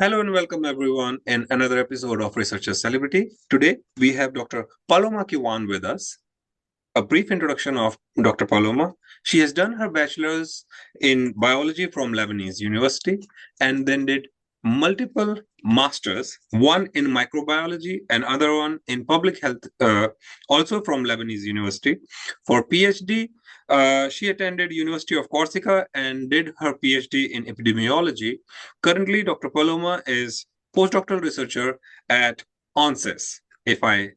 Hello and welcome everyone in another episode of Researcher Celebrity. Today we have Dr. Paloma Kiwan with us. A brief introduction of Dr. Paloma. She has done her bachelor's in biology from Lebanese University and then did multiple masters, one in microbiology and other one in public health, also from Lebanese University. For PhD, she attended University of Corsica and did her PhD in epidemiology. Currently, Dr. Paloma is postdoctoral researcher at Anses, if I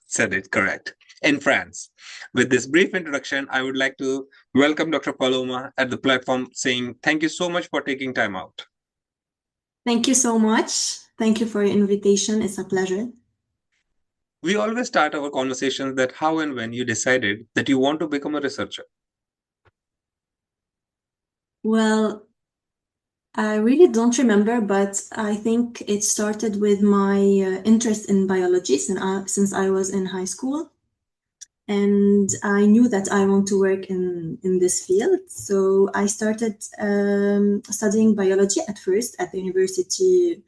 said it correct, in France. With this brief introduction, I would like to welcome Dr. Paloma at the platform, saying thank you so much for taking time out. Thank you so much. Thank you for your invitation. It's a pleasure. We always start our conversations that how and when you decided that you want to become a researcher. Well, I really don't remember, but I think it started with my interest in biology since I was in high school. And I knew that I want to work in this field. So I started studying biology at first at the university,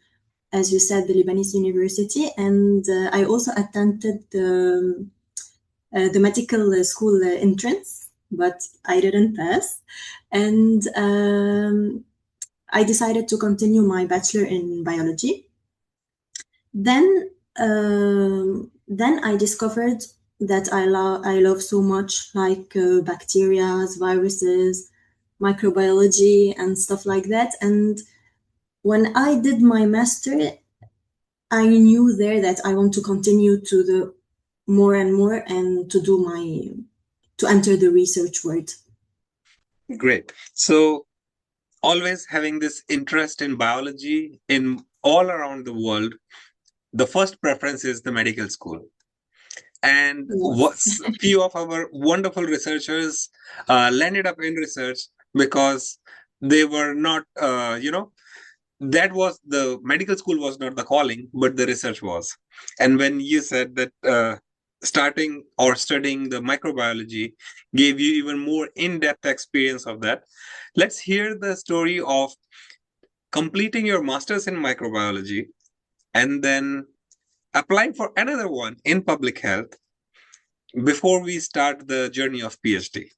as you said, the Lebanese University. And I also attended the medical school entrance, but I didn't pass. And I decided to continue my bachelor in biology. Then I discovered that I love so much like bacteria, viruses, microbiology, and stuff like that. And when I did my master, I knew there that I want to continue to the more and more and to enter the research world. Great. So, always having this interest in biology in all around the world, the first preference is the medical school. And Yes. a few of our wonderful researchers landed up in research because they were not, that was the medical school was not the calling, but the research was. And when you said that starting or studying the microbiology gave you even more in-depth experience of that, let's hear the story of completing your master's in microbiology and then applying for another one in public health before we start the journey of PhD.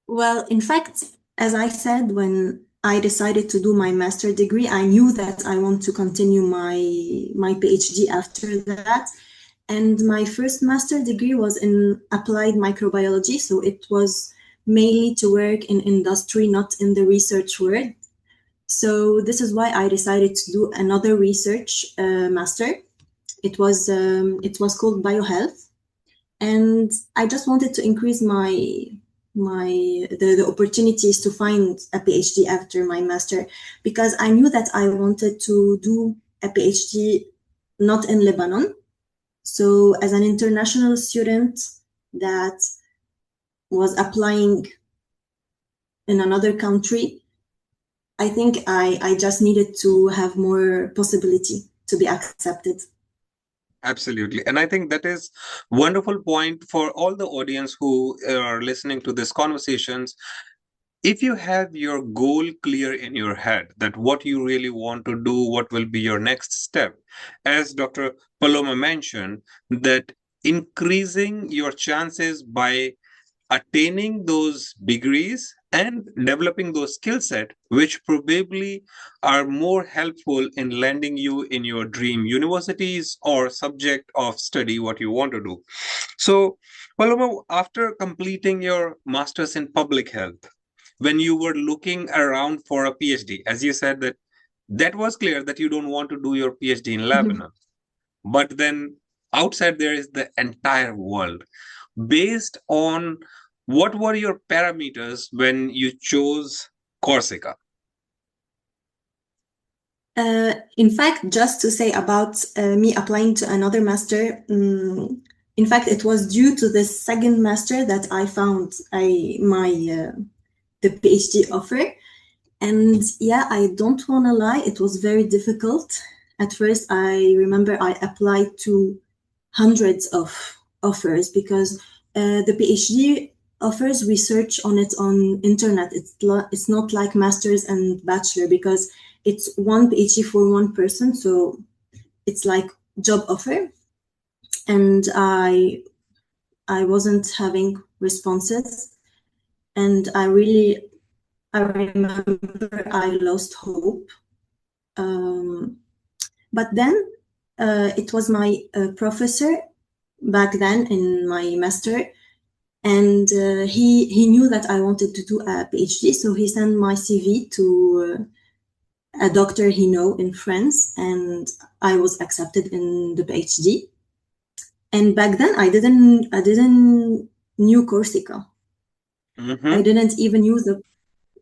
Well, in fact, as I said, when I decided to do my master degree, I knew that I want to continue my PhD after that. And my first master degree was in applied microbiology, so it was mainly to work in industry, not in the research world. So this is why I decided to do another research master. It was called biohealth, and I just wanted to increase the opportunities to find a PhD after my master, because I knew that I wanted to do a PhD not in Lebanon. So as an international student that was applying in another country, I think I just needed to have more possibility to be accepted. Absolutely. And I think that is wonderful point for all the audience who are listening to these conversations. If you have your goal clear in your head, that what you really want to do, what will be your next step, as Dr. Paloma mentioned, that increasing your chances by attaining those degrees and developing those skill set which probably are more helpful in landing you in your dream universities or subject of study what you want to do. So Paloma, after completing your masters in public health, when you were looking around for a PhD, as you said that was clear that you don't want to do your PhD in Lebanon, but then outside there is the entire world. Based on what were your parameters when you chose Corsica? In fact, just to say about me applying to another master, in fact, it was due to the second master that I found the PhD offer. And yeah, I don't want to lie, it was very difficult. At first, I remember I applied to hundreds of offers because the PhD offers research on it on internet. It's not like masters and bachelor, because it's one PhD for one person, so it's like job offer, and I wasn't having responses, and I remember I lost hope. But then it was my professor back then in my master, and he knew that I wanted to do a PhD, so he sent my CV to a doctor he know in France, and I was accepted in the PhD. And back then I didn't knew Corsica. I didn't even use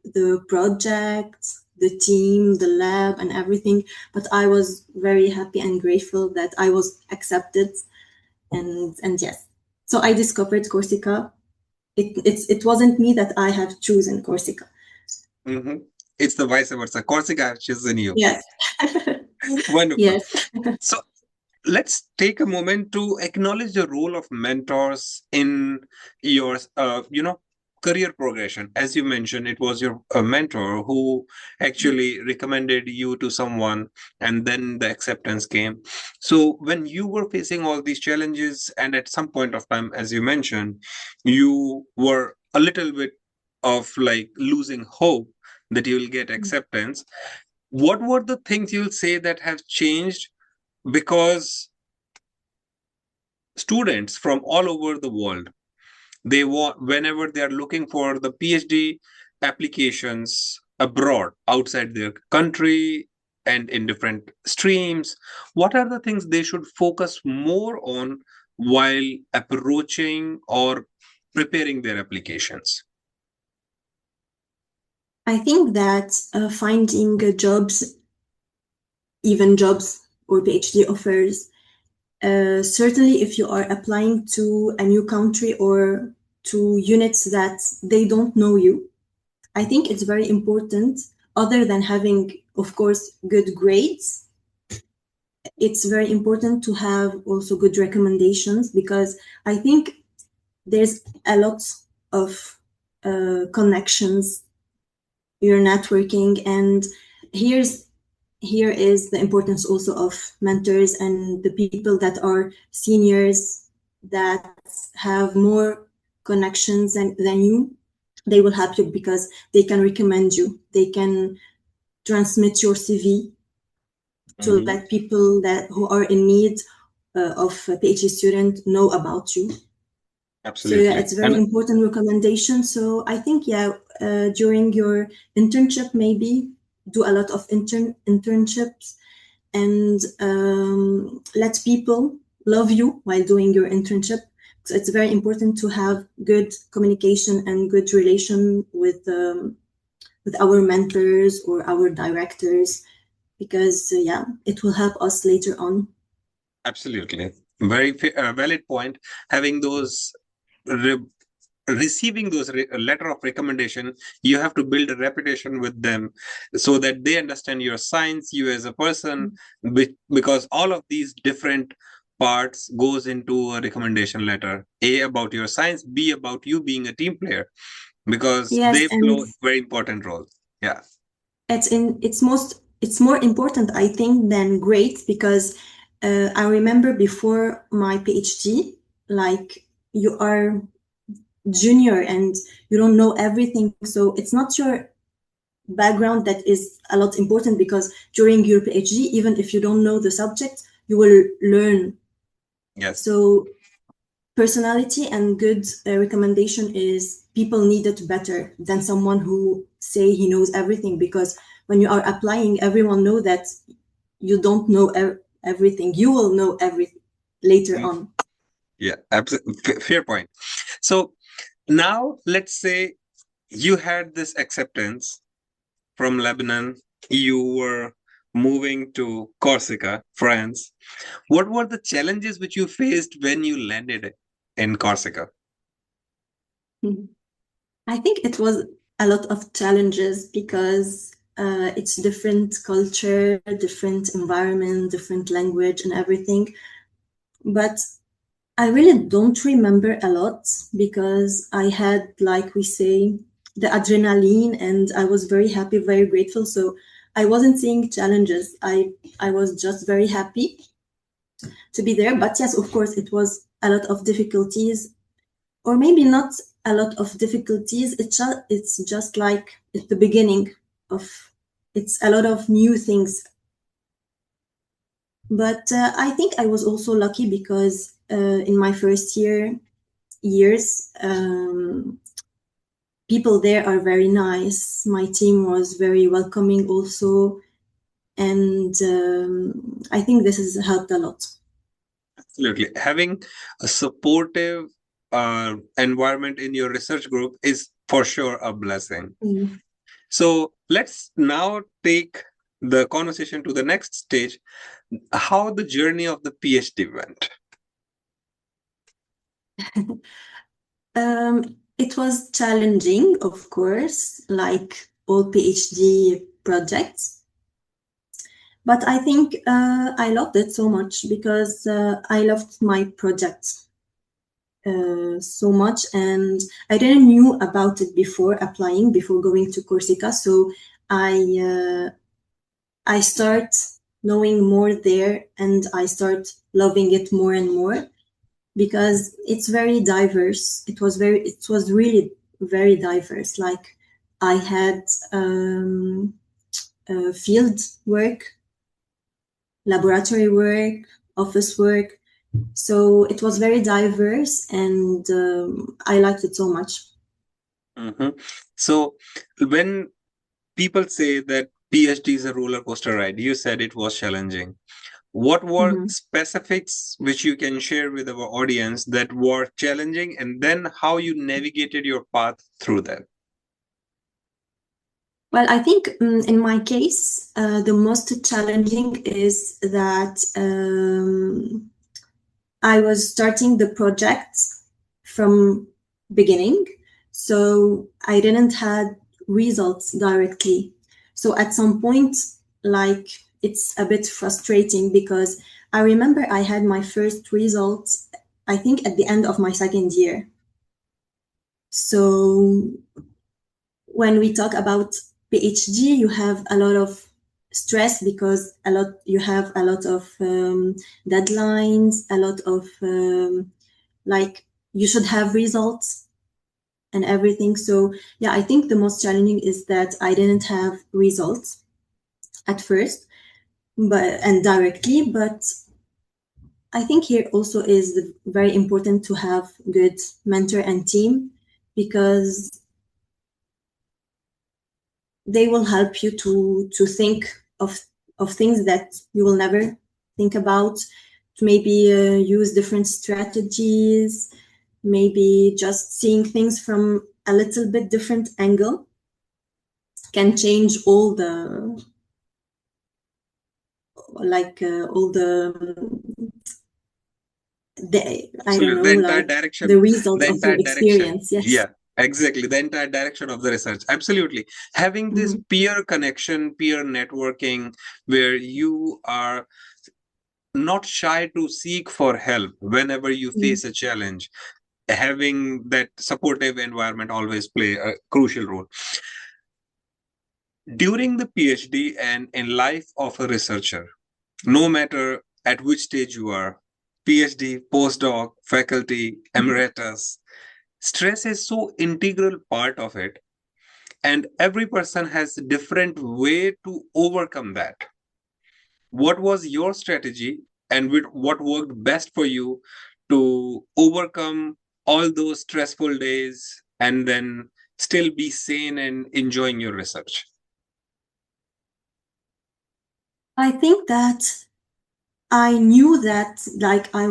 the project, the team, the lab, and everything. But I was very happy and grateful that I was accepted, and yes. So I discovered Corsica. It wasn't me that I have chosen Corsica. It's the vice versa. Corsica has chosen you. Yes. Wonderful. Yes. So let's take a moment to acknowledge the role of mentors in your career progression. As you mentioned, it was your mentor who actually recommended you to someone, and then the acceptance came. So when you were facing all these challenges, and at some point of time, as you mentioned, you were a little bit of like losing hope that you will get acceptance, what were the things you'll say that have changed? Because students from all over the world, they want, whenever they are looking for the PhD applications abroad, outside their country and in different streams, what are the things they should focus more on while approaching or preparing their applications? I think that finding jobs, even jobs or PhD offers, certainly if you are applying to a new country or to units that they don't know you, I think it's very important, other than having, of course, good grades, it's very important to have also good recommendations, because I think there's a lot of connections, you're networking, and here is the importance also of mentors and the people that are seniors that have more connections than you. They will help you because they can recommend you. They can transmit your CV to let people who are in need of a PhD student know about you. Absolutely. So yeah, it's very important recommendation. So I think, during your internship, maybe do a lot of internships, and let people love you while doing your internship. So it's very important to have good communication and good relation with our mentors or our directors, because it will help us later on. Absolutely. Very valid point. Having those receiving those letter of recommendation, you have to build a reputation with them so that they understand your science, you as a person, because all of these different parts goes into a recommendation letter. A, about your science, B, about you being a team player, because they play very important roles. Yeah, it's more important, I think, than grades, because I remember before my PhD, like, you are junior and you don't know everything, so it's not your background that is a lot important, because during your PhD, even if you don't know the subject, you will learn. yes. So personality and good recommendation is, people need it better than someone who say he knows everything, because when you are applying, everyone know that you don't know everything. You will know everything later on. Yeah, absolutely. Fair point. So now let's say you had this acceptance from Lebanon, you were moving to Corsica, France. What were the challenges which you faced when you landed in Corsica? I think it was a lot of challenges, because it's different culture, different environment, different language and everything. But I really don't remember a lot, because I had, like we say, the adrenaline, and I was very happy, very grateful. So I wasn't seeing challenges. I was just very happy to be there. But yes, of course, it was a lot of difficulties, or maybe not a lot of difficulties. It's just like at the beginning of, it's a lot of new things. But I think I was also lucky because in my first years, people there are very nice. My team was very welcoming also, and I think this has helped a lot. Absolutely. Having a supportive environment in your research group is for sure a blessing. Mm. So let's now take the conversation to the next stage, how the journey of the PhD went. It was challenging, of course, like all PhD projects. But I think I loved it so much because I loved my project so much, and I didn't knew about it before applying, before going to Corsica. So I start knowing more there, and I start loving it more and more because it's very diverse. It was really very diverse. Like I had field work, laboratory work, office work. So it was very diverse, and I liked it so much. Mm-hmm. So when people say that PhD is a roller coaster ride, you said it was challenging. What were Mm-hmm. specifics which you can share with our audience that were challenging, and then how you navigated your path through that? Well, I think in my case, the most challenging is that I was starting the project from beginning, so I didn't had results directly. So at some point, like it's a bit frustrating because I remember I had my first results, I think at the end of my second year. So when we talk about PhD, you have a lot of stress because you have a lot of deadlines, a lot of like you should have results and everything. So yeah, I think the most challenging is that I didn't have results at first, and directly, but I think here also is very important to have good mentor and team because they will help you to think of things that you will never think about, to maybe use different strategies, maybe just seeing things from a little bit different angle can change all the all the I don't Absolutely. know, The entire like direction, the result the of your entire direction. experience. Yes. Yeah, exactly. The entire direction of the research. Absolutely. Having this Mm-hmm. peer connection, peer networking, where you are not shy to seek for help whenever you face a challenge, having that supportive environment always play a crucial role. During the PhD and in life of a researcher, no matter at which stage you are, PhD, postdoc, faculty, emeritus, stress is so integral part of it, and every person has a different way to overcome that. What was your strategy, and what worked best for you to overcome all those stressful days and then still be sane and enjoying your research? I think that I knew that like I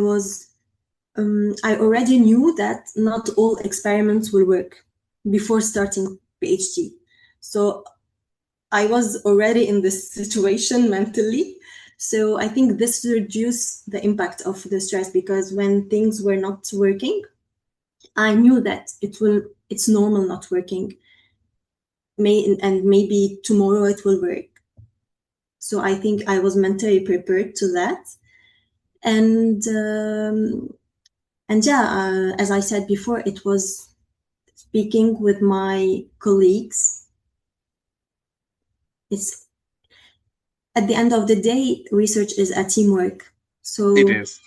already knew that not all experiments will work before starting PhD. So I was already in this situation mentally. So I think this reduced the impact of the stress because when things were not working, I knew that it's normal not working. And maybe tomorrow it will work. So I think I was mentally prepared to that. And yeah, as I said before, it was speaking with my colleagues. It's at the end of the day, research is a teamwork. So It is.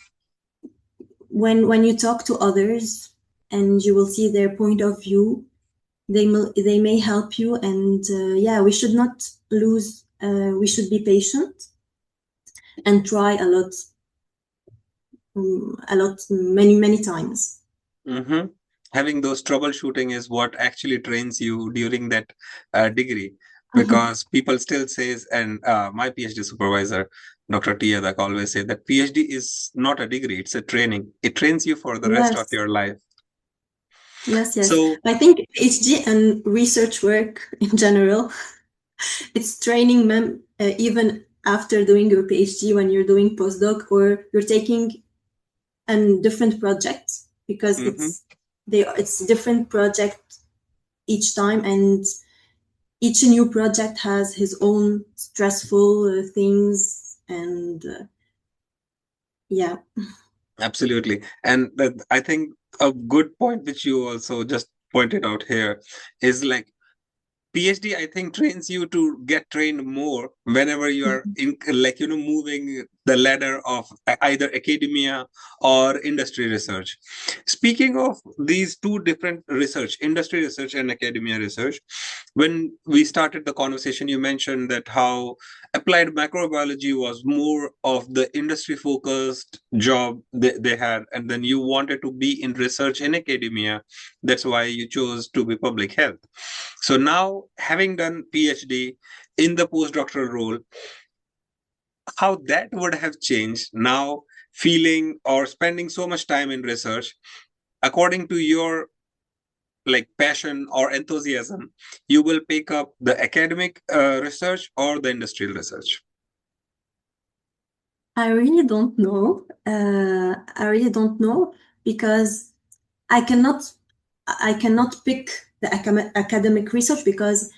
when you talk to others and you will see their point of view, they may help you. And yeah, we should not lose. We should be patient and try a lot, many times. Mm-hmm. Having those troubleshooting is what actually trains you during that degree, because people still says, and my PhD supervisor, Dr. Tiadak, always say that PhD is not a degree; it's a training. It trains you for the rest of Yes, your life. yes, yes. So, I think PhD and research work in general, it's training even after doing your PhD, when you're doing postdoc or you're taking a different project, because mm-hmm. it's different project each time, and each new project has his own stressful things, and yeah. Absolutely. And I think a good point which you also just pointed out here is like PhD, I think, trains you to get trained more whenever you are in, like, moving the ladder of either academia or industry research. Speaking of these two different research, industry research and academia research, when we started the conversation, you mentioned that how applied microbiology was more of the industry focused job they had, and then you wanted to be in research in academia. That's why you chose to be public health. So now, having done PhD in the postdoctoral role, how that would have changed now, feeling or spending so much time in research, according to your like passion or enthusiasm, you will pick up the academic research or the industrial research. I really don't know. I really don't know, because I cannot pick the academic research, because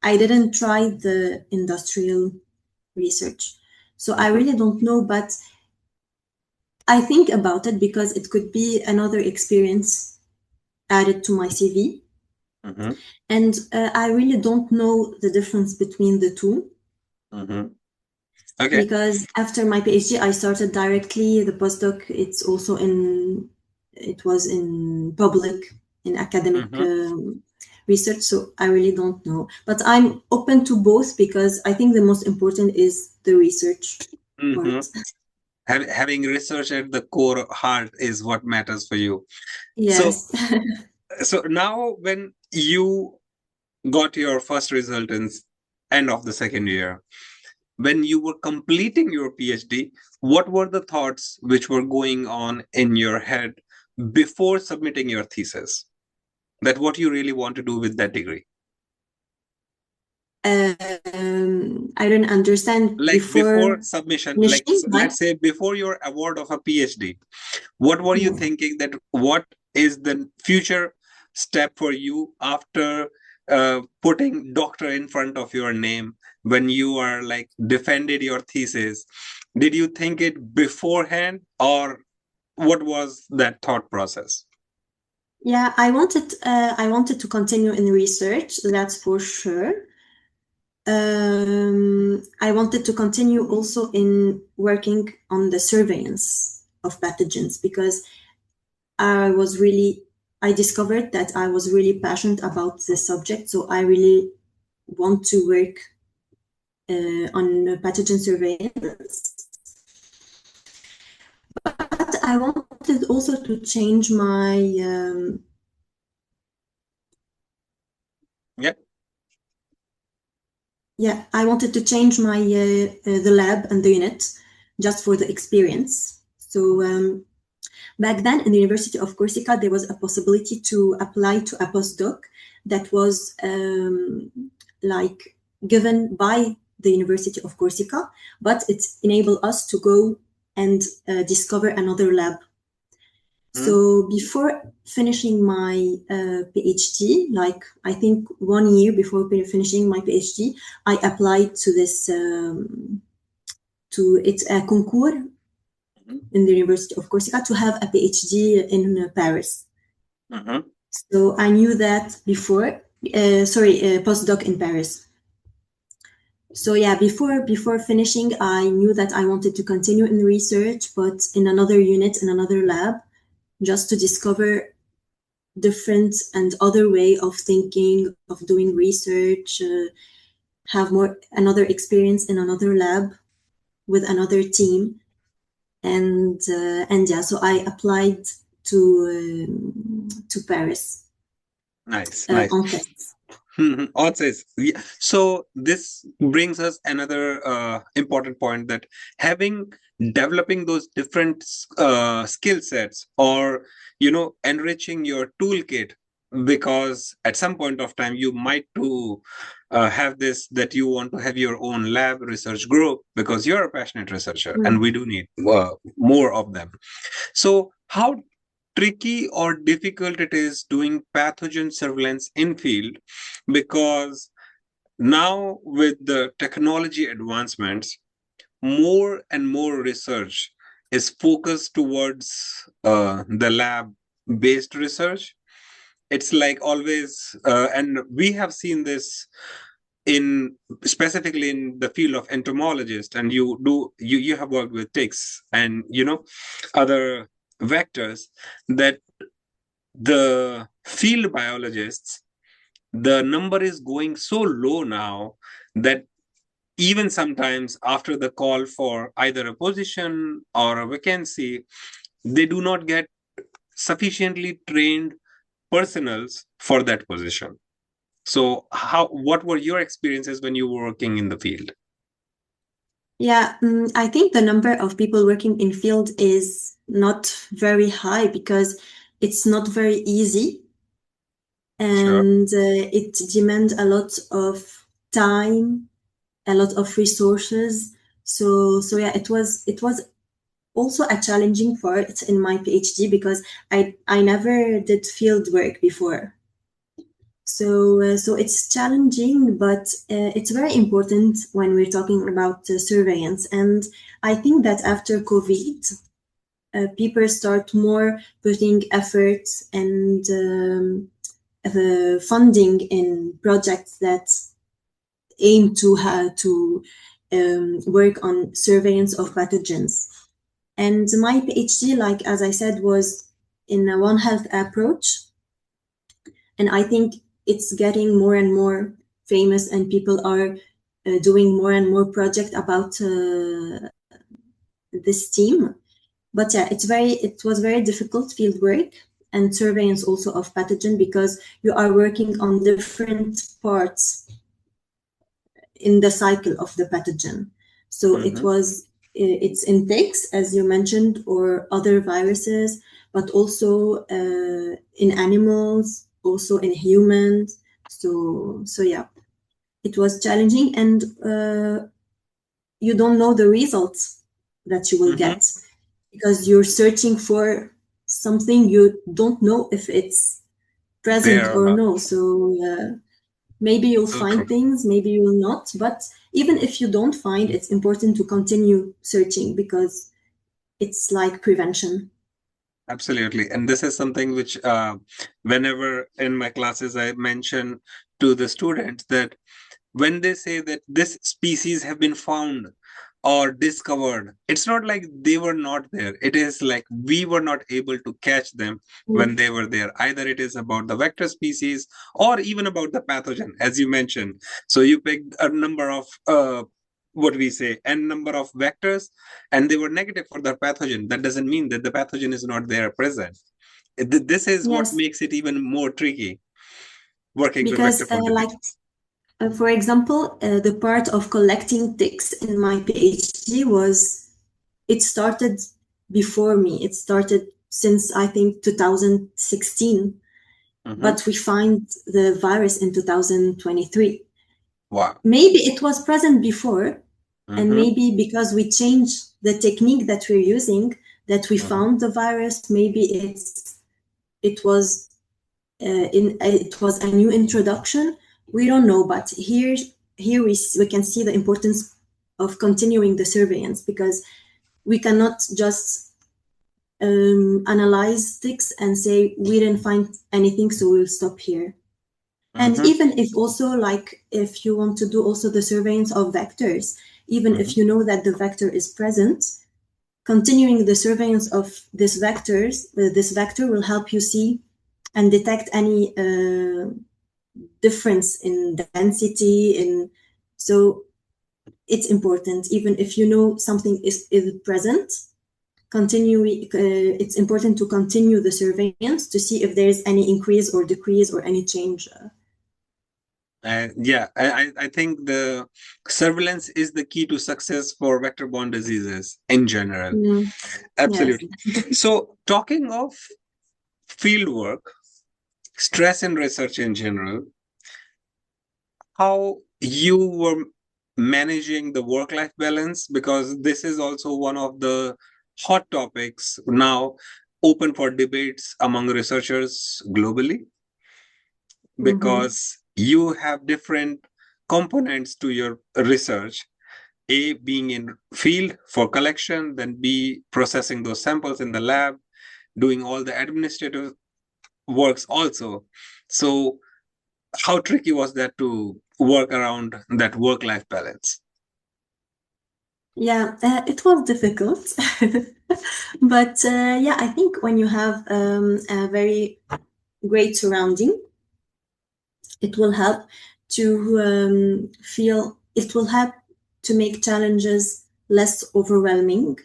I didn't try the industrial research. So I Mm-hmm. really don't know, but I think about it because it could be another experience added to my CV. Mm-hmm. And I really don't know the difference between the two, Mm-hmm. Okay. because after my PhD, I started directly the postdoc. It was in public, in academic Mm-hmm. research. So I really don't know, but I'm open to both, because I think the most important is the research Mm-hmm. part. Having research at the core heart is what matters for you. So, Yes. so now when you got your first result in end of the second year, when you were completing your PhD, what were the thoughts which were going on in your head before submitting your thesis? That what you really want to do with that degree? I don't understand. Like before Before submission, like finishing, like, let's say before your award of a PhD, what were you yeah. thinking that what is the future step for you after putting doctor in front of your name when you are like defended your thesis? Did you think it beforehand, or what was that thought process? Yeah, I wanted to continue in research, that's for sure. I wanted to continue also in working on the surveillance of pathogens, because I discovered that I was really passionate about the subject. So I really want to work on pathogen surveillance. But I wanted also to change my Yeah. I wanted to change my the lab and the unit, just for the experience. So back then in the University of Corsica, there was a possibility to apply to a postdoc that was like given by the University of Corsica, but it enabled us to go and discover another lab. Hmm? So before finishing my PhD, like I think 1 year before finishing my PhD, I applied to this to it's a concours in the University of Corsica to have a PhD in Paris. Mm-hmm. So I knew that before. Postdoc in Paris. So yeah, before finishing, I knew that I wanted to continue in research, but in another unit, in another lab, just to discover different and other way of thinking, of doing research, have more another experience in another lab with another team, and yeah, so I applied to Paris, Nice, nice. Anses. Anses. Yeah. So this brings us another important point, that having developing those different skill sets, or enriching your toolkit, because at some point of time you might to have this, that you want to have your own lab research group, because you're a passionate researcher and we do need more of them. So how tricky or difficult it is doing pathogen surveillance in field, because now with the technology advancements, more and more research is focused towards the lab based research. It's like always, and we have seen this in specifically in the field of entomologist, and you have worked with ticks and other vectors, that the field biologists, the number is going so low now, that even sometimes after the call for either a position or a vacancy, they do not get sufficiently trained personals for that position. So what were your experiences when you were working in the field? Yeah, I think the number of people working in field is not very high because it's not very easy, Sure. and it demands a lot of time, a lot of resources. So yeah, it was also a challenging part in my PhD because I never did field work before. So it's challenging, but it's very important when we're talking about surveillance. And I think that after COVID, people start more putting effort and funding in projects that aim to work on surveillance of pathogens. And my PhD, like as I said, was in a One Health approach, and I think it's getting more and more famous, and people are doing more and more project about this team. But yeah, it was very difficult field work and surveillance also of pathogen, because you are working on different parts in the cycle of the pathogen. So Mm-hmm. it's in ticks, as you mentioned, or other viruses, but also in animals, also in humans. So yeah, it was challenging, and you don't know the results that you will Mm-hmm. get, because you're searching for something you don't know if it's present There or or not. no. So maybe you'll So true. find things, maybe you will not. But even if you don't find, it's important to continue searching, because it's like prevention. Absolutely. And this is something which, whenever in my classes, I mention to the students, that when they say that this species have been found or discovered, it's not like they were not there. It is like we were not able to catch them when Mm. they were there. Either it is about the vector species or even about the pathogen, as you mentioned. So you picked a number of what we say, n number of vectors, and they were negative for the pathogen. That doesn't mean that the pathogen is not there present. This is what Yes, makes it even more tricky working with vector because like populations. for example, the part of collecting ticks in my PhD was, it started before me. It started since I think 2016, Mm-hmm. but we find the virus in 2023. Wow. Maybe it was present before, and Mm-hmm. maybe because we changed the technique that we're using, that we Mm-hmm. found the virus. Maybe it was it was a new introduction. We don't know, but here we can see the importance of continuing the surveillance, because we cannot just analyze sticks and say we didn't find anything, so we'll stop here. And even if also, like, if you want to do also the surveillance of vectors, even if you know that the vector is present, continuing the surveillance of this vector will help you see and detect any difference in density. So it's important, even if you know something is present. It's important to continue the surveillance to see if there is any increase or decrease or any change. I think the surveillance is the key to success for vector-borne diseases in general. Absolutely. Yes. So, talking of field work, stress in research in general, how you were managing the work-life balance, because this is also one of the hot topics now, open for debates among researchers globally, because you have different components to your research. A, being in field for collection, then B, processing those samples in the lab, doing all the administrative works also. So how tricky was that to work around that work-life balance? Yeah, it was difficult. But yeah, I think when you have a very great surrounding, it will help it will help to make challenges less overwhelming.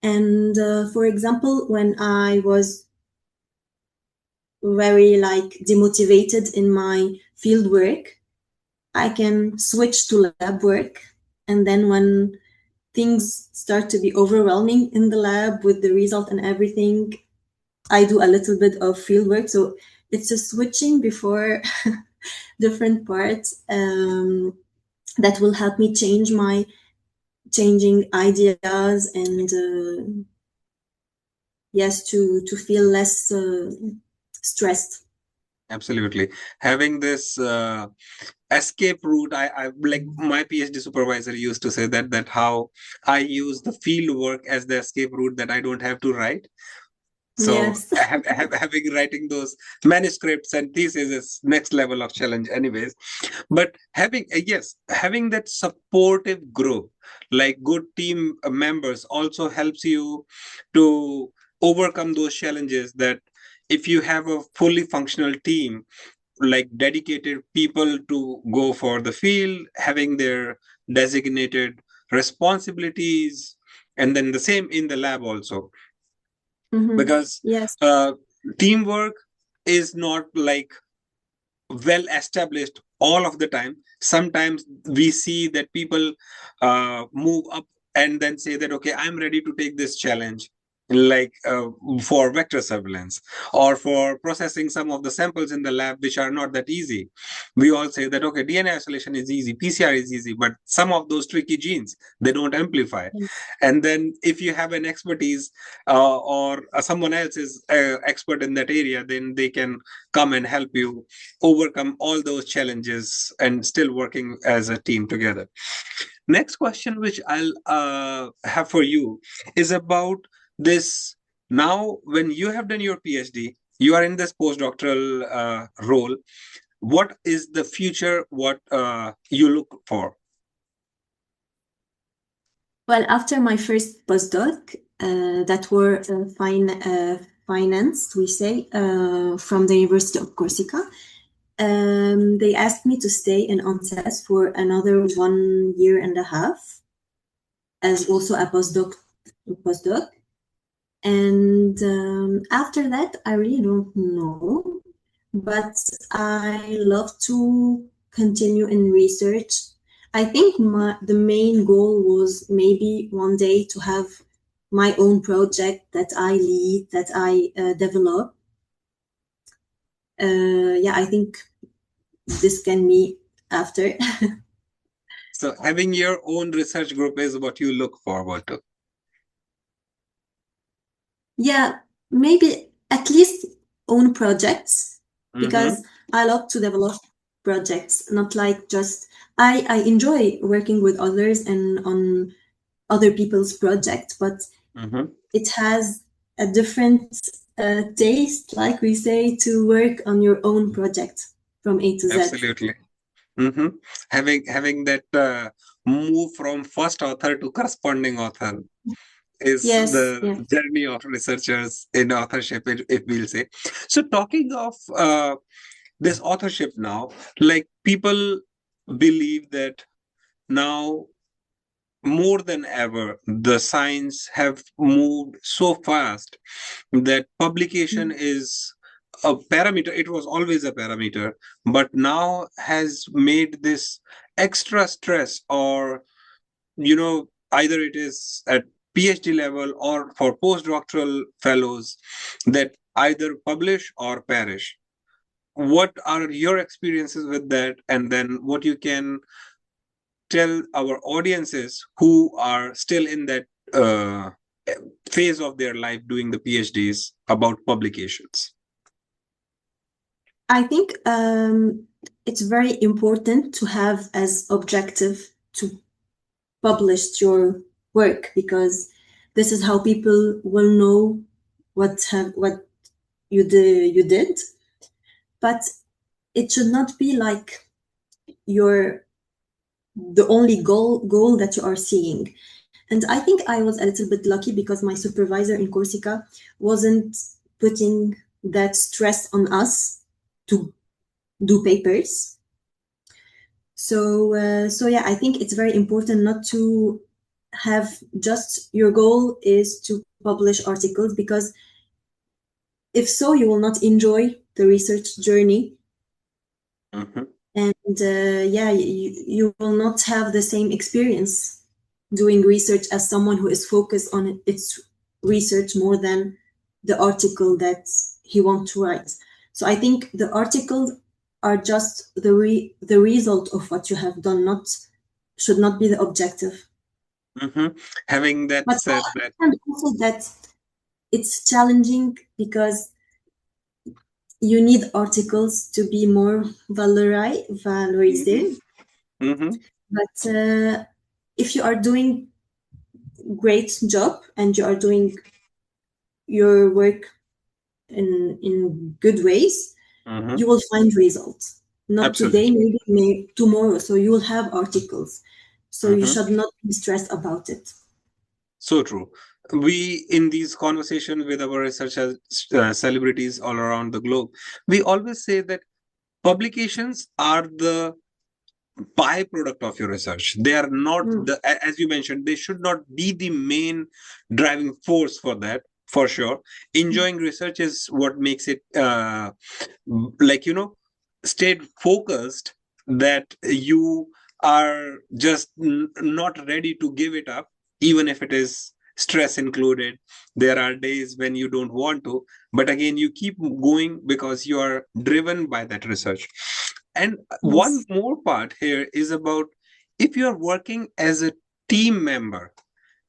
And for example, when I was very like demotivated in my field work, I can switch to lab work. And then when things start to be overwhelming in the lab with the result and everything, I do a little bit of field work. So it's a switching before different parts that will help me changing ideas and yes, to feel less stressed. Absolutely. Having this escape route, I like my PhD supervisor used to say that how I use the field work as the escape route, that I don't have to write. So Yes. having writing those manuscripts and theses is next level of challenge anyways. But having that supportive group, like good team members, also helps you to overcome those challenges. That if you have a fully functional team, like dedicated people to go for the field, having their designated responsibilities, and then the same in the lab also, because Yes. teamwork is not like well established all of the time. Sometimes we see that people move up and then say that, okay, I'm ready to take this challenge, like for vector surveillance or for processing some of the samples in the lab, which are not that easy. We all say that, okay, DNA isolation is easy, PCR is easy, but some of those tricky genes, they don't amplify. And then if you have an expertise or someone else is expert in that area, then they can come and help you overcome all those challenges and still working as a team together. Next question, which I'll have for you, is about this. Now, when you have done your PhD, you are in this postdoctoral role. What is the future? What you look for? Well, after my first postdoc, that were financed, we say, from the University of Corsica, they asked me to stay in Anses for another 1 year and a half as also a postdoc. And after that, I really don't know, but I love to continue in research. I think the main goal was maybe one day to have my own project that I lead, that I develop. Yeah, I think this can be after. So having your own research group is what you look forward to. Yeah, maybe at least own projects, because I love to develop projects, not like just I enjoy working with others and on other people's projects, but it has a different taste, like we say, to work on your own project from A to Z. Absolutely. Mm-hmm. Having that move from first author to corresponding author is Yes, the yes. journey of researchers in authorship, if we'll say. So, talking of this authorship now, like people believe that now more than ever, the science have moved so fast that publication is a parameter. It was always a parameter, but now has made this extra stress, or either it is at PhD level or for postdoctoral fellows, that either publish or perish. What are your experiences with that, and then what you can tell our audiences who are still in that uh, phase of their life doing the PhDs about publications? I think it's very important to have as objective to publish your work, because this is how people will know what you did. But it should not be like your the only goal that you are seeing. And I think I was a little bit lucky because my supervisor in Corsica wasn't putting that stress on us to do papers. So yeah, I think it's very important not to have just your goal is to publish articles, because if so, you will not enjoy the research journey. Mm-hmm. And yeah, you will not have the same experience doing research as someone who is focused on its research more than the article that he wants to write. So I think the articles are just the result of what you have done, not should not be the objective. Mm-hmm. Having that But said, that I understand also that it's challenging because you need articles to be more mm-hmm. valorized. Mm-hmm. But if you are doing great job and you are doing your work in good ways, Mm-hmm. you will find results. Not today, Absolutely. maybe tomorrow. So you will have articles. So you Mm-hmm. should not be stressed about it. So true. We, in these conversations with our researchers, celebrities all around the globe, we always say that publications are the byproduct of your research. They are not Mm. as you mentioned, they should not be the main driving force for that. For sure, enjoying research is what makes it like stayed focused, that you are just not ready to give it up, even if it is stress included. There are days when you don't want to, but again you keep going because you are driven by that research. And one Yes. more part here is about, if you are working as a team member,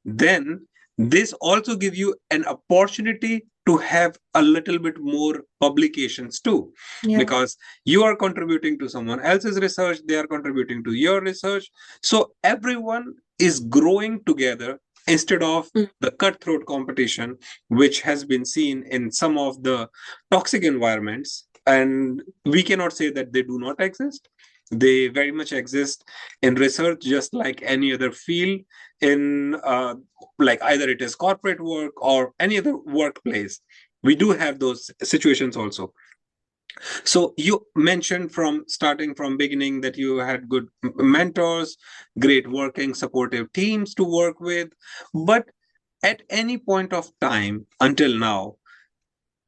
then this also give you an opportunity to have a little bit more publications too, Yeah. because you are contributing to someone else's research, they are contributing to your research, so everyone is growing together instead of Mm. the cutthroat competition which has been seen in some of the toxic environments. And we cannot say that they do not exist. They very much exist in research, just like any other field, in like either it is corporate work or any other workplace. We do have those situations also. So you mentioned from starting from beginning that you had good mentors, great working supportive teams to work with, but at any point of time until now,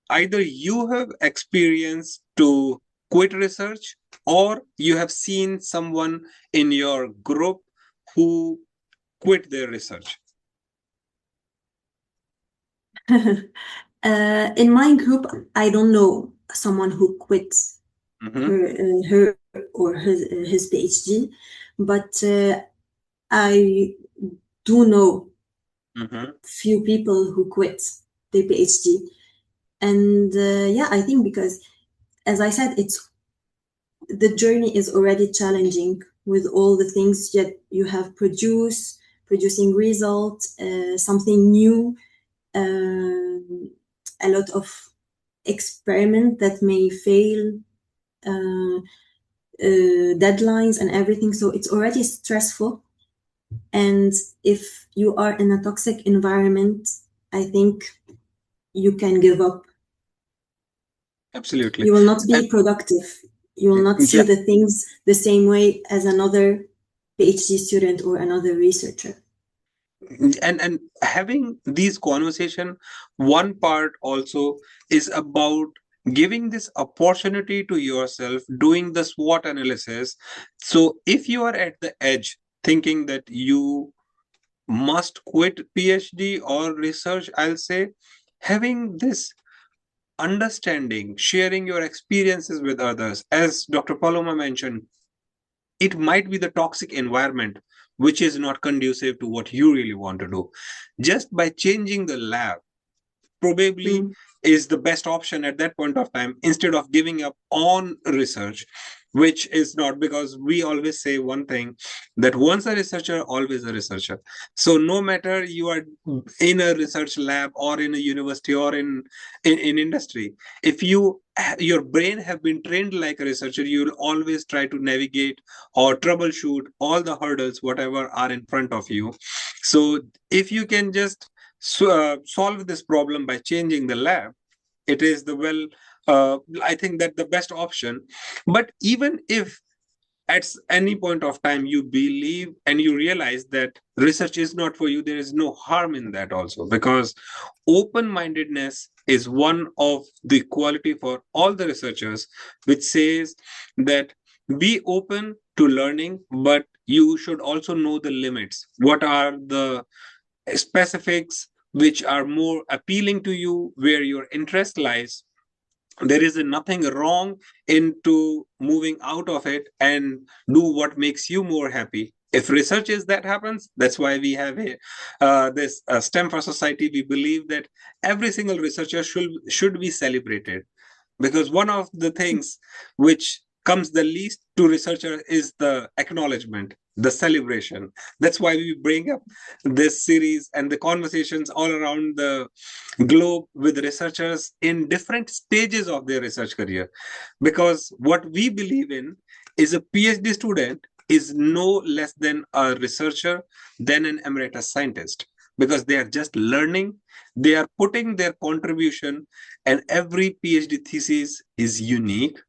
either you have experienced to quit research, or you have seen someone in your group who quit their research. In my group, I don't know someone who quit Mm-hmm. her or his PhD, but I do know Mm-hmm. few people who quit their PhD. And yeah, I think because, as I said, it's the journey is already challenging with all the things that you have producing results, something new, a lot of experiment that may fail, deadlines and everything. So it's already stressful. And if you are in a toxic environment, I think you can give up. Absolutely. You will not And be productive. You will not see yeah, the things the same way as another PhD student or another researcher. and having these conversation, one part also is about giving this opportunity to yourself, doing the SWOT analysis. So if you are at the edge thinking that you must quit PhD or research, I'll say having this understanding, sharing your experiences with others, as Dr. Paloma mentioned, it might be the toxic environment which is not conducive to what you really want to do. Just by changing the lab probably Mm. is the best option at that point of time, instead of giving up on research, which is not, because we always say one thing, that once a researcher always a researcher. So no matter you are in a research lab or in a university or in industry, if your brain have been trained like a researcher, you will always try to navigate or troubleshoot all the hurdles whatever are in front of you. So if you can just solve this problem by changing the lab, it is the I think that the best option. But even if at any point of time you believe and you realize that research is not for you, there is no harm in that also, because open mindedness is one of the quality for all the researchers, which says that be open to learning, but you should also know the limits. What are the specifics which are more appealing to you, where your interest lies? There is nothing wrong into moving out of it and do what makes you more happy. If research is that happens, that's why we have this STEM for society. We believe that every single researcher should be celebrated, because one of the things which comes the least to researcher is the acknowledgement, the celebration. That's why we bring up this series and the conversations all around the globe with researchers in different stages of their research career, because what we believe in is a PhD student is no less than a researcher than an emeritus scientist, because they are just learning, they are putting their contribution, and every PhD thesis is unique.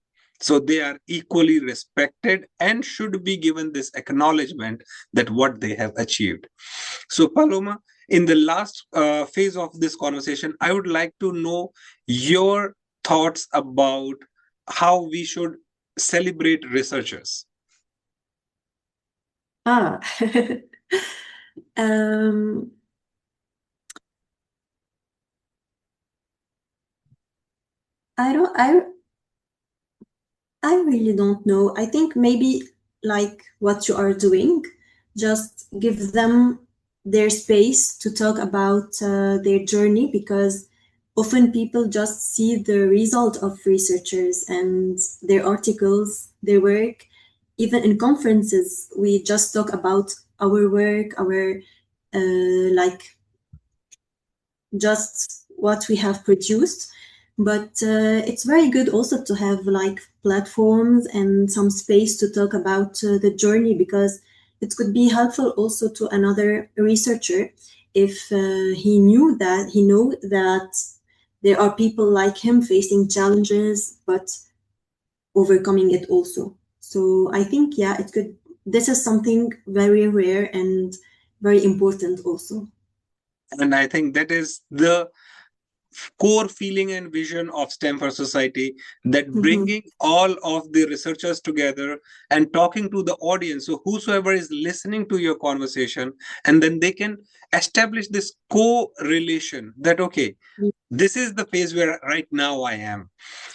So they are equally respected and should be given this acknowledgement that what they have achieved. So, Paloma, in the last phase of this conversation, I would like to know your thoughts about how we should celebrate researchers. Ah, um, I don't, I really don't know. I think maybe like what you are doing, just give them their space to talk about their journey, because often people just see the result of researchers and their articles, their work. Even in conferences, we just talk about our work, our like just what we have produced. But it's very good also to have like platforms and some space to talk about the journey, because it could be helpful also to another researcher if he know that there are people like him facing challenges but overcoming it also. So I think, yeah, it could, this is something very rare and very important also. And I think that is the core feeling and vision of STEM for Society, that Mhm. bringing all of the researchers together and talking to the audience. So, whosoever is listening to your conversation, and then they can establish this co-relation that, okay, this is the phase where right now I am.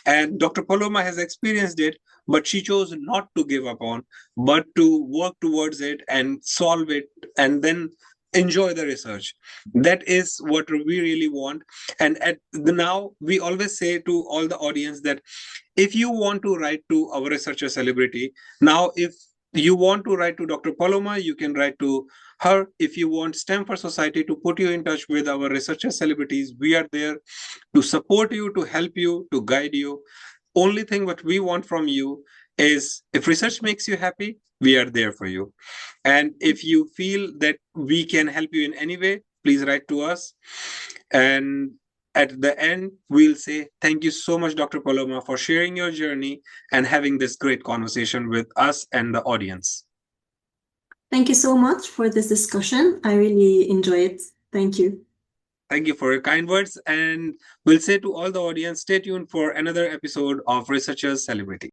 And Dr. Paloma has experienced it, but she chose not to give up on, but to work towards it and solve it, and then enjoy the research. That is what we really want. And at the now, we always say to all the audience that if you want to write to our researcher celebrity, now if you want to write to Dr. Paloma, you can write to her. If you want STEM for Society to put you in touch with our researcher celebrities, we are there to support you, to help you, to guide you. only thing what we want from you is, if research makes you happy, we are there for you. And if you feel that we can help you in any way, please write to us. And at the end, we'll say thank you so much, Dr. Paloma, for sharing your journey and having this great conversation with us and the audience. Thank you so much for this discussion. I really enjoy it. Thank you. Thank you for your kind words. And we'll say to all the audience, stay tuned for another episode of Researchers Celebrating.